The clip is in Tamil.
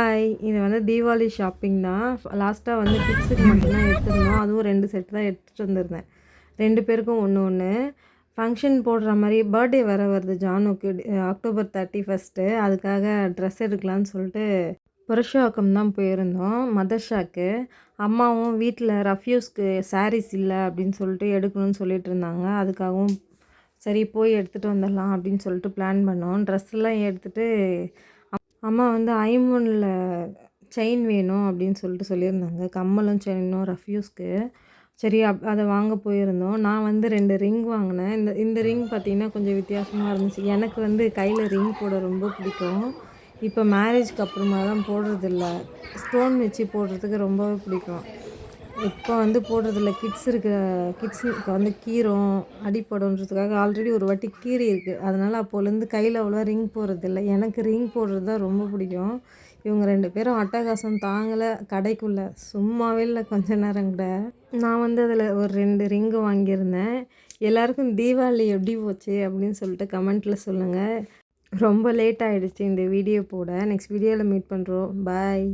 ஹாய்! இது வந்து தீபாவளி ஷாப்பிங் தான். லாஸ்ட்டா வந்து கிட்ஸுக்கு மட்டும் தான் எடுத்திருந்தோம். அதுவும் 2 செட் தான் எடுத்துட்டு வந்திருந்தேன். 2 பேருக்கும் ஒண்ணு, ஒண்ணு. ஃபங்ஷன் போடுற மாரி பர்த்டே வேற வருது ஜானுக்கு. அக்டோபர் 31 அதுக்காக ட்ரெஸ் எடுக்கலான்னு சொல்லிட்டு புருஷவாக்கம் தான் போயிருந்தோம். மதர்ஷாக்கு. அம்மாவும் வீட்ல ரஃப்யூஸ்க்கு சாரீஸ் இல்ல அப்படின்னு சொல்லிட்டு எடுக்கணும்னு சொல்லிட்டு இருந்தாங்க. அதுக்காகவும் சரி போய் எடுத்துட்டு வந்துடலாம் அப்படின்னு சொல்லிட்டு பிளான் பண்ணோம். ட்ரெஸ்லாம் எடுத்துட்டு அம்மா வந்து ஐம்பொன்ல செயின் வேணும் அப்படின்னு சொல்லிட்டு சொல்லியிருந்தாங்க. கம்மலும் செயினும் ரஃப்யூஸ்க்கு. சரி அத வாங்க போயிருந்தோம். நான் வந்து 2 ரிங் வாங்கினேன். இந்த இந்த ரிங் பார்த்தீங்கன்னா, கொஞ்சம் வித்தியாசமா இருந்துச்சு. எனக்கு வந்து கையில ரிங் போட ரொம்ப பிடிக்கும். இப்போ மேரேஜ்க்கு அப்புறமா தான் போடுறதில்ல. ஸ்டோன் வச்சு போடுறதுக்கு ரொம்பவே பிடிக்கும். இப்போ வந்து போடுறதில்ல. கிட்ஸுக்கு வந்து கீறும், அடிப்படுன்றதுக்காக ஆல்ரெடி ஒரு வாட்டி கீறியிருக்கு. அதனால அப்போலேருந்து கையில அவ்வளோவா ரிங் போடுறதில்ல. எனக்கு ரிங் போடுறது தான் ரொம்ப பிடிக்கும். இவங்க 2 பேரும் அட்டகாசம் தாங்கல கடைக்குள்ள. சும்மாவே இல்ல கொஞ்ச நேரம் கூட. நான் வந்து அதில ஒரு 2 ரிங்கு வாங்கியிருந்தேன். எல்லாருக்கும் தீபாவளி எப்படி போச்சு அப்படின்னு சொல்லிட்டு கமெண்ட்ல சொல்லுங்க. ரொம்ப லேட் ஆயிடுச்சு இந்த வீடியோ போட. நெக்ஸ்ட் வீடியோல மீட் பண்றோம். பாய்.